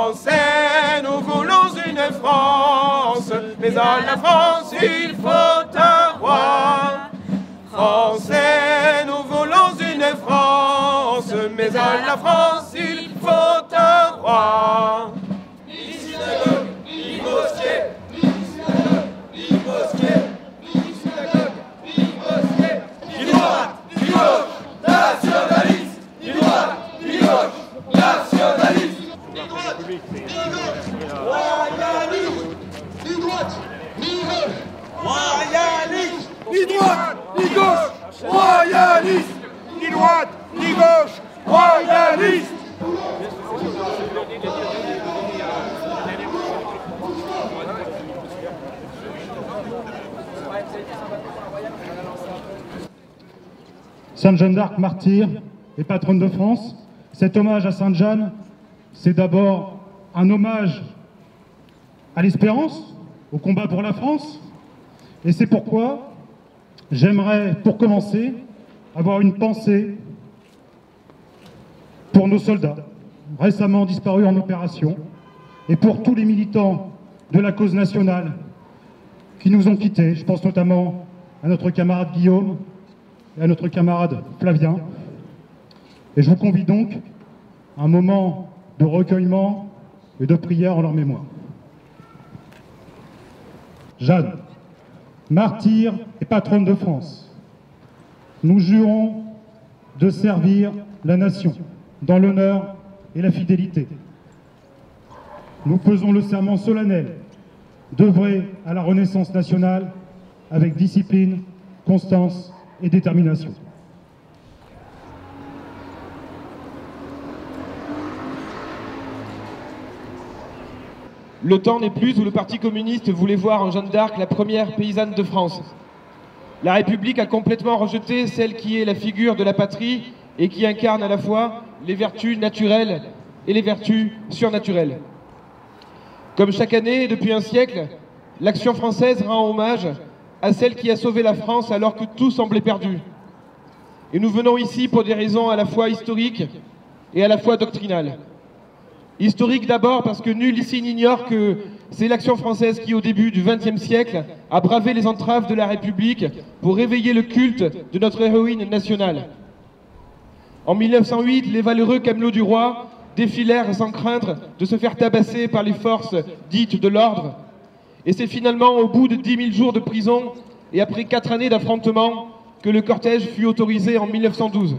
Français, nous voulons une France, mais à la France il faut un roi. Français, nous voulons une France, mais à la France il faut un roi. Ni synagogue, ni mosquée, ni synagogue, ni mosquée, ni synagogue, ni mosquée, ni droite, ni gauche, nationaliste, ni droite, ni gauche, nationaliste, ni droite, ni gauche, royaliste, ni droite, ni gauche, royaliste, ni droite, ni gauche, royaliste, ni droite, ni gauche, royaliste. Sainte Jeanne d'Arc, martyre et patronne de France, cet hommage à Sainte Jeanne, c'est d'abord un hommage à l'espérance, au combat pour la France, et c'est pourquoi j'aimerais, pour commencer, avoir une pensée pour nos soldats, récemment disparus en opération, et pour tous les militants de la cause nationale qui nous ont quittés. Je pense notamment à notre camarade Guillaume et à notre camarade Flavien. Et je vous convie donc à un moment de recueillement et de prière en leur mémoire. Jeanne, martyre et patronne de France, nous jurons de servir la nation dans l'honneur et la fidélité. Nous faisons le serment solennel d'œuvrer à la renaissance nationale avec discipline, constance et détermination. Le temps n'est plus où le Parti communiste voulait voir en Jeanne d'Arc la première paysanne de France. La République a complètement rejeté celle qui est la figure de la patrie et qui incarne à la fois les vertus naturelles et les vertus surnaturelles. Comme chaque année depuis un siècle, l'Action française rend hommage à celle qui a sauvé la France alors que tout semblait perdu. Et nous venons ici pour des raisons à la fois historiques et à la fois doctrinales. Historique d'abord parce que nul ici n'ignore que c'est l'Action française qui, au début du XXe siècle, a bravé les entraves de la République pour réveiller le culte de notre héroïne nationale. En 1908, les valeureux camelots du roi défilèrent sans craindre de se faire tabasser par les forces dites de l'ordre. Et c'est finalement au bout de 10 000 jours de prison et après 4 années d'affrontements que le cortège fut autorisé en 1912.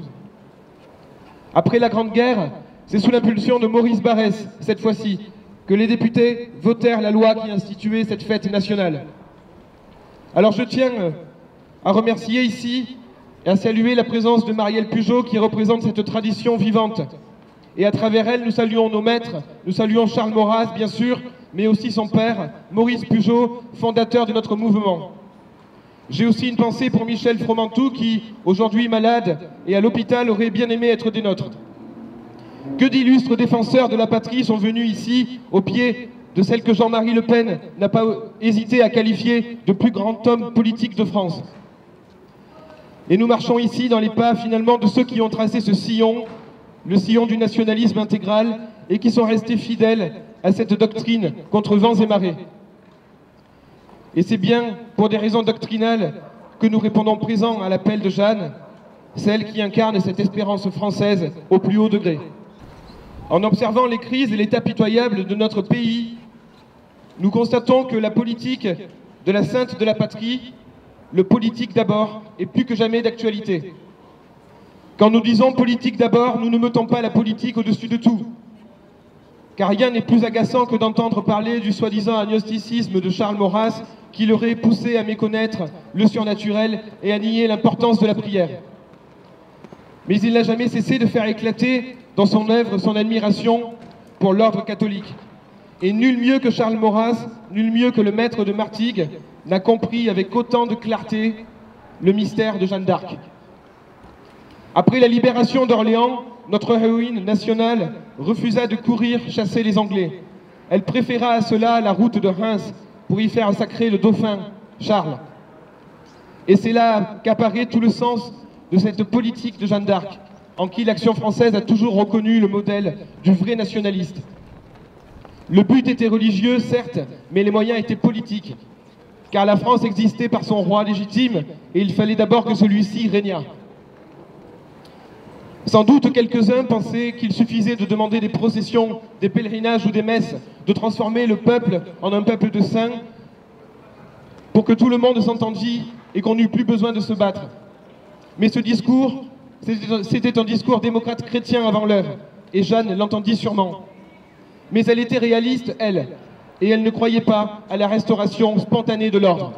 Après la Grande Guerre, c'est sous l'impulsion de Maurice Barrès, cette fois-ci, que les députés votèrent la loi qui instituait cette fête nationale. Alors je tiens à remercier ici et à saluer la présence de Marielle Pugeot qui représente cette tradition vivante. Et à travers elle, nous saluons nos maîtres, nous saluons Charles Maurras, bien sûr, mais aussi son père, Maurice Pugeot, fondateur de notre mouvement. J'ai aussi une pensée pour Michel Fromentou qui, aujourd'hui malade et à l'hôpital, aurait bien aimé être des nôtres. Que d'illustres défenseurs de la patrie sont venus ici, au pied de celle que Jean-Marie Le Pen n'a pas hésité à qualifier de plus grand homme politique de France. Et nous marchons ici dans les pas finalement de ceux qui ont tracé ce sillon, le sillon du nationalisme intégral, et qui sont restés fidèles à cette doctrine contre vents et marées. Et c'est bien pour des raisons doctrinales que nous répondons présent à l'appel de Jeanne, celle qui incarne cette espérance française au plus haut degré. En observant les crises et l'état pitoyable de notre pays, nous constatons que la politique de la sainte de la patrie, le politique d'abord, est plus que jamais d'actualité. Quand nous disons politique d'abord, nous ne mettons pas la politique au-dessus de tout. Car rien n'est plus agaçant que d'entendre parler du soi-disant agnosticisme de Charles Maurras qui l'aurait poussé à méconnaître le surnaturel et à nier l'importance de la prière. Mais il n'a jamais cessé de faire éclater dans son œuvre son admiration pour l'ordre catholique. Et nul mieux que Charles Maurras, nul mieux que le maître de Martigues, n'a compris avec autant de clarté le mystère de Jeanne d'Arc. Après la libération d'Orléans, notre héroïne nationale refusa de courir chasser les Anglais. Elle préféra à cela la route de Reims pour y faire sacrer le dauphin, Charles. Et c'est là qu'apparaît tout le sens de cette politique de Jeanne d'Arc, en qui l'Action française a toujours reconnu le modèle du vrai nationaliste. Le but était religieux, certes, mais les moyens étaient politiques, car la France existait par son roi légitime et il fallait d'abord que celui-ci régnât. Sans doute quelques-uns pensaient qu'il suffisait de demander des processions, des pèlerinages ou des messes, de transformer le peuple en un peuple de saints pour que tout le monde s'entendît et qu'on n'eût plus besoin de se battre. Mais ce discours, c'était un discours démocrate chrétien avant l'heure, et Jeanne l'entendit sûrement. Mais elle était réaliste, elle, et elle ne croyait pas à la restauration spontanée de l'ordre.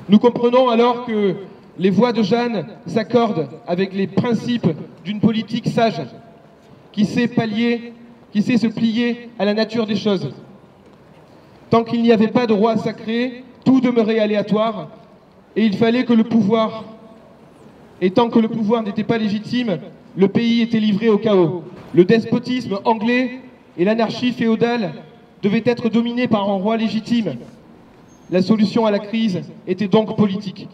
Nous comprenons alors que les voix de Jeanne s'accordent avec les principes d'une politique sage, qui sait se plier à la nature des choses. Tant qu'il n'y avait pas de roi sacré, tout demeurait aléatoire, et il fallait que le pouvoir, et tant que le pouvoir n'était pas légitime, le pays était livré au chaos. Le despotisme anglais et l'anarchie féodale devaient être dominés par un roi légitime. La solution à la crise était donc politique.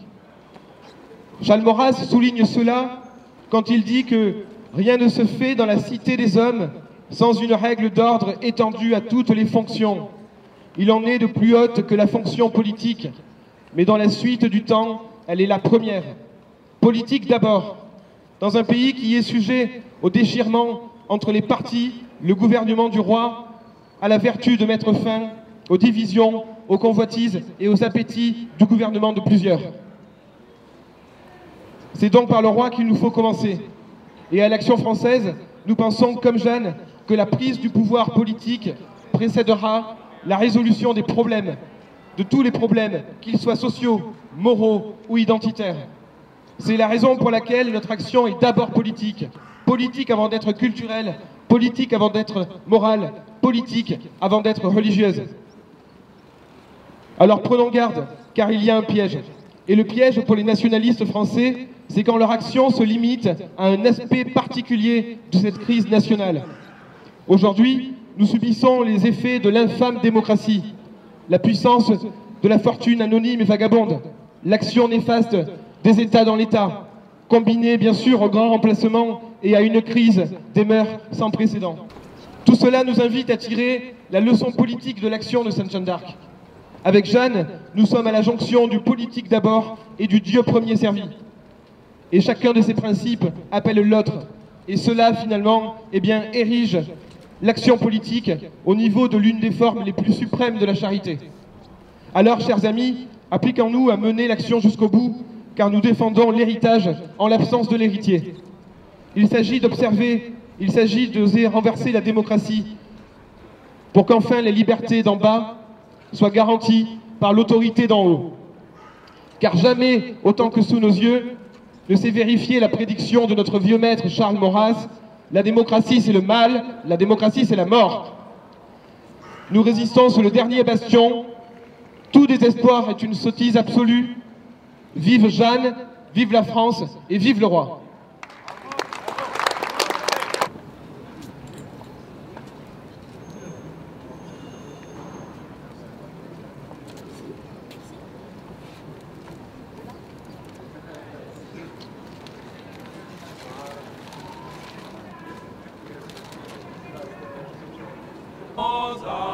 Charles Maurras souligne cela quand il dit que rien ne se fait dans la cité des hommes sans une règle d'ordre étendue à toutes les fonctions. Il en est de plus haute que la fonction politique, mais dans la suite du temps, elle est la première. Politique d'abord, dans un pays qui est sujet au déchirement entre les partis, le gouvernement du roi, à la vertu de mettre fin aux divisions, aux convoitises et aux appétits du gouvernement de plusieurs. C'est donc par le roi qu'il nous faut commencer. Et à l'Action française, nous pensons, comme Jeanne, que la prise du pouvoir politique précédera la résolution des problèmes, de tous les problèmes, qu'ils soient sociaux, moraux ou identitaires. C'est la raison pour laquelle notre action est d'abord politique. Politique avant d'être culturelle, politique avant d'être morale, politique avant d'être religieuse. Alors prenons garde, car il y a un piège. Et le piège pour les nationalistes français, c'est quand leur action se limite à un aspect particulier de cette crise nationale. Aujourd'hui, nous subissons les effets de l'infâme démocratie, la puissance de la fortune anonyme et vagabonde, l'action néfaste des États dans l'État, combinée bien sûr au grand remplacement et à une crise des mœurs sans précédent. Tout cela nous invite à tirer la leçon politique de l'action de Sainte Jeanne d'Arc. Avec Jeanne, nous sommes à la jonction du politique d'abord et du Dieu premier servi. Et chacun de ces principes appelle l'autre. Et cela, finalement, érige l'action politique au niveau de l'une des formes les plus suprêmes de la charité. Alors, chers amis, appliquons-nous à mener l'action jusqu'au bout, car nous défendons l'héritage en l'absence de l'héritier. Il s'agit d'observer, il s'agit d'oser renverser la démocratie pour qu'enfin les libertés d'en bas soient garanties par l'autorité d'en haut. Car jamais, autant que sous nos yeux, ne s'est vérifiée la prédiction de notre vieux maître Charles Maurras: la démocratie c'est le mal, la démocratie c'est la mort. Nous résistons sur le dernier bastion. Tout désespoir est une sottise absolue. Vive Jeanne, vive la France et vive le roi. Rosa.